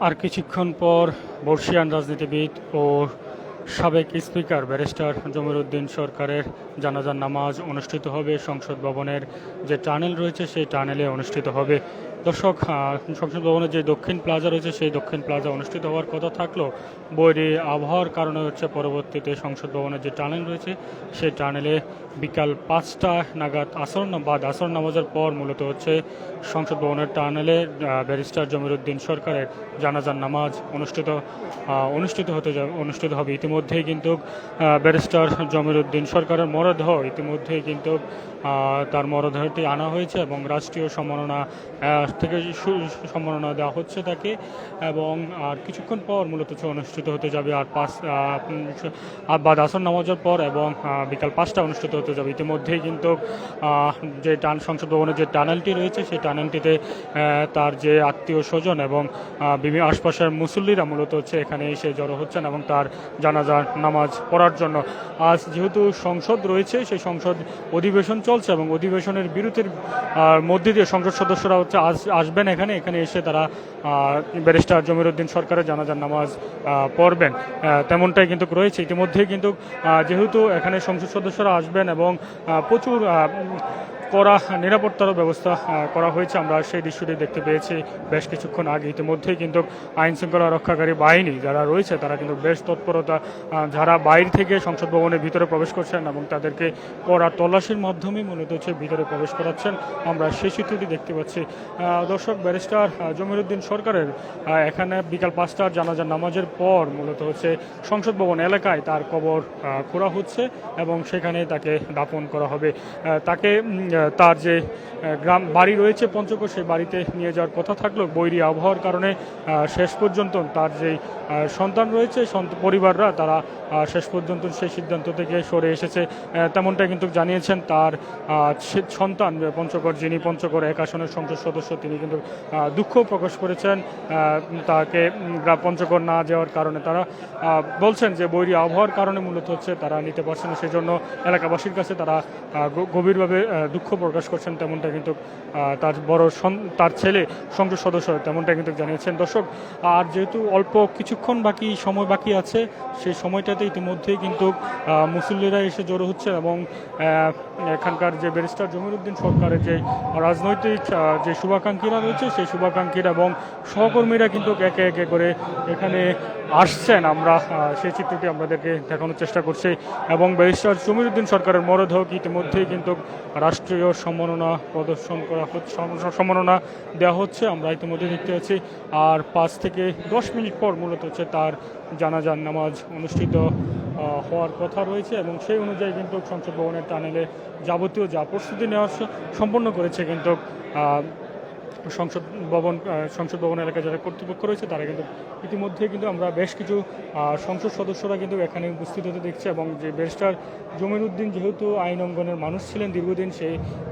আর কিছুক্ষণ পর বর্ষিয়ান রাজনীতিবিদ ও সাবেক স্পিকার ব্যারিস্টার জমির উদ্দিন সরকারের জানাজার নামাজ অনুষ্ঠিত হবে। সংসদ ভবনের যে টানেল রয়েছে সেই টানেলে অনুষ্ঠিত হবে। দর্শক, সংসদ ভবনের যে দক্ষিণ প্লাজা রয়েছে সেই দক্ষিণ প্লাজা অনুষ্ঠিত হওয়ার কথা থাকলেও বৈরী আবহাওয়ার কারণে হচ্ছে পরবর্তীতে সংসদ ভবনের যে টানেল রয়েছে সেই টানেলে বিকাল ৫টা নাগাদ আসর নামাজের পর মূলত হচ্ছে সংসদ ভবনের টানেলে ব্যারিস্টার জমির উদ্দিন সরকারের জানাজার নামাজ অনুষ্ঠিত হবে। ইতিমধ্যেই কিন্তু ব্যারিস্টার জমির উদ্দিন সরকারের মরদেহ ইতিমধ্যেই কিন্তু তার মরদেহটি আনা হয়েছে এবং রাষ্ট্রীয় সম্মাননা থেকে সম্মাননা দেওয়া হচ্ছে তাকে, এবং আর কিছুক্ষণ পর মূলত অনুষ্ঠিত হতে যাবে। আর বাদ আসর নামাজের পর এবং বিকাল 5টা অনুষ্ঠিত হতে যাবে। ইতিমধ্যেই কিন্তু যে সংসদ ভবনের যে টানেলটি রয়েছে সেই টানেলটিতে তার যে আত্মীয় স্বজন এবং বিভিন্ন আশপাশের মুসল্লিরা মূলত এখানে এসে জড়ো হচ্ছেন এবং তার জানাজার নামাজ পড়ার জন্য। আজ যেহেতু সংসদ রয়েছে সেই সংসদ অধিবেশন চলছে এবং অধিবেশনের বিরতির মধ্যে দিয়ে সংসদ সদস্যরা আসবেন এখানে এসে তারা ব্যারিস্টার জমির উদ্দিন সরকারের জানাজার নামাজ পড়বেন, তেমনটাই কিন্তু রয়েছে। ইতিমধ্যেই কিন্তু যেহেতু এখানে সংসদ সদস্যরা আসবেন এবং প্রচুর কড়া নিরাপত্তারও ব্যবস্থা করা হয়েছে, আমরা সেই দৃশ্যটি দেখতে পেয়েছি বেশ কিছুক্ষণ আগে। ইতিমধ্যেই কিন্তু আইন শৃঙ্খলা রক্ষাকারী বাহিনী যারা রয়েছে তারা কিন্তু বেশ তৎপরতা, যারা বাইরে থেকে সংসদ ভবনের ভিতরে প্রবেশ করছেন এবং তাদেরকে কড়া তল্লাশির মাধ্যমে মূলত ভিতরে প্রবেশ করাচ্ছেন, আমরা সেই চিত্রটি দেখতে পাচ্ছি। দর্শক, ব্যারিস্টার জমির উদ্দিন সরকারের এখানে বিকাল 5টার জানাজার নামাজের পর মূলত সংসদ ভবন এলাকায় তার কবর খোঁড়া হচ্ছে এবং সেখানে তাকে দাফন করা হবে। তাকে তার যে বাড়ি রয়েছে পঞ্চগড়, সেই বাড়িতে নিয়ে যাওয়ার কথা থাকলেও বৈরী আবহাওয়ার কারণে শেষ পর্যন্ত তার যে সন্তান রয়েছে পরিবাররা তারা শেষ পর্যন্ত সেই সিদ্ধান্ত থেকে সরে এসেছে, তেমনটা কিন্তু জানিয়েছেন তার সন্তান যিনি পঞ্চগড় 1 আসনের সংসদ সদস্য, তিনি কিন্তু দুঃখ প্রকাশ করেছেন তাকে পঞ্চগড় না যাওয়ার কারণে। তারা বলছেন যে বৈরী আবহাওয়ার কারণে মূলত তারা নিতে পারছে না, সেই জন্য এলাকাবাসীর কাছে তারা গভীরভাবে দুঃখ প্রকাশ করছেন, তেমনটা কিন্তু তার ছেলে সংসদ সদস্য তেমনটা কিন্তু জানিয়েছেন। দর্শক, আর যেহেতু অল্প কিছুক্ষণ সময় বাকি আছে, সেই সময়টাতে ইতিমধ্যেই কিন্তু মুসল্লিরা এসে জড়ো হচ্ছে এবং এখানকার যে ব্যারিস্টার জমির উদ্দিন সরকারের যে রাজনৈতিক যে শুভাকাঙ্ক্ষীরা রয়েছে সেই শুভাকাঙ্ক্ষীরা এবং সহকর্মীরা কিন্তু একে একে করে এখানে আসছেন। আমরা সেই চিত্রটি আপনাদেরকে দেখানোর চেষ্টা করছি এবং ব্যারিস্টার জমির উদ্দিন সরকারের মরদেহকে ইতিমধ্যেই কিন্তু রাষ্ট্রীয় সম্মাননা প্রদর্শন করা হচ্ছে, সম্মাননা দেওয়া হচ্ছে, আমরা ইতিমধ্যে দেখতে পাচ্ছি। আর 5 থেকে 10 মিনিট পর মূলত তার জানাজার নামাজ অনুষ্ঠিত হওয়ার কথা রয়েছে এবং সেই অনুযায়ী কিন্তু সংসদ ভবনের টানেলে যাবতীয় যা প্রস্তুতি নেওয়া সম্পন্ন করেছে কিন্তু সংসদ ভবন এলাকায় যারা কর্তৃপক্ষ রয়েছে তারা কিন্তু ইতিমধ্যে কিন্তু আমরা বেশ কিছু সংসদ সদস্যরা কিন্তু এখানে উপস্থিত হতে দেখছে এবং যে ব্যারিস্টার জমির উদ্দিন যেহেতু আইন অঙ্গনের মানুষ ছিলেন দীর্ঘদিন,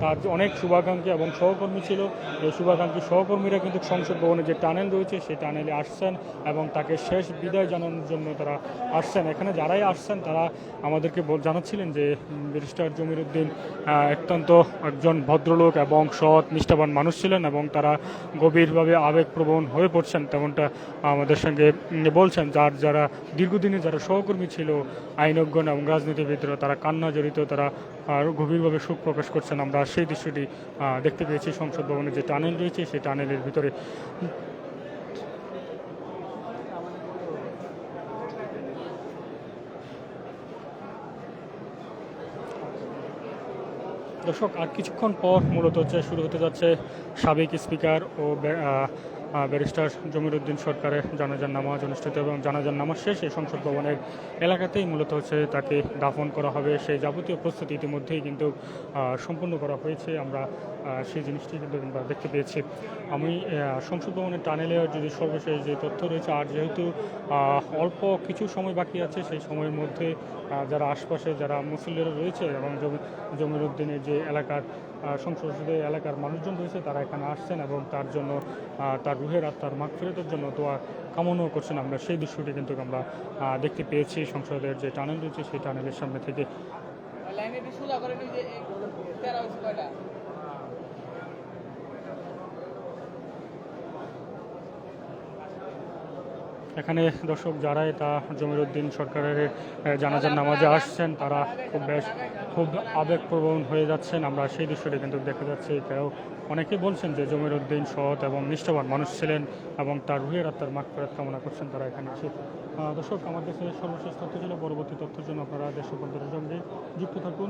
তার অনেক শুভাকাঙ্ক্ষী এবং সহকর্মী ছিল। এই শুভাকাঙ্ক্ষী সহকর্মীরা কিন্তু সংসদ ভবনে যে টানেল রয়েছে সেই টানেলে আসছেন এবং তাকে শেষ বিদায় জানানোর জন্য তারা আসছেন। এখানে যারাই আসছেন তারা আমাদেরকে জানাচ্ছিলেন যে ব্যারিস্টার জমির উদ্দিন অত্যন্ত একজন ভদ্রলোক এবং সৎ নিষ্ঠাবান মানুষ ছিলেন এবং তারা গভীরভাবে আবেগপ্রবণ হয়ে পড়ছেন, তেমনটা আমাদের সঙ্গে বলছেন। যারা দীর্ঘদিনে যারা সহকর্মী ছিল আইনজ্ঞ এবং রাজনীতিবিদরা, তারা কান্না জড়িত, তারা গভীরভাবে শোক প্রকাশ করছেন। আমরা সেই দৃশ্যটি দেখতে পেয়েছি সংসদ ভবনের যে টানেল রয়েছে সেই টানেলের ভিতরে। দর্শক, আর কিছুক্ষণ পর মূলত শুরু হতে যাচ্ছে সাবেক স্পিকার ও ব্যারিস্টার জমির উদ্দিন সরকারের জানাজার নামাজ অনুষ্ঠিত এবং জানাজার নামাজ শেষে সংসদ ভবনের এলাকাতেই মূলত তাকে দাফন করা হবে। সেই যাবতীয় প্রস্তুতি ইতিমধ্যেই কিন্তু সম্পূর্ণ করা হয়েছে, আমরা সেই জিনিসটি কিন্তু আমরা দেখতে পেয়েছি। আমি সংসদ ভবনের টানেলে যদি সর্বশেষ যে তথ্য রয়েছে, আর যেহেতু অল্প কিছু সময় বাকি আছে সেই সময়ের মধ্যে যারা আশপাশে যারা মুসল্লিরা রয়েছে এবং জমির উদ্দিনের যে এলাকার সংসদীয় এলাকার মানুষজন রয়েছে তারা এখানে আসছেন এবং তার জন্য তার রুহের আত্মার মাগফিরাতের জন্য দোয়া কামনাও করছেন। আমরা সেই দৃশ্যটি কিন্তু আমরা দেখতে পেয়েছি সংসদের যে টানেল রয়েছে সেই টানেলের সামনে থেকে। এখানে দর্শক যারা এটা জমিরুদ্দিন সরকারের জানাজার নামাজে আসছেন তারা খুব আবেগপ্রবণ হয়ে যাচ্ছেন। আমরা সেই দৃশ্যটি কিন্তু দেখে যাচ্ছি। কেউ অনেকেই বলছেন যে জমিরুদ্দিন সৎ এবং নিষ্ঠাবান মানুষ ছিলেন এবং তার রুহের আত্মার মাগফিরাত কামনা করছেন তারা এখানে এসে। দর্শক, আমার দেশে সর্বশেষ তথ্য ছিল। পরবর্তী তথ্যের জন্য আপনারা দেশ সঙ্গে যুক্ত থাকুন।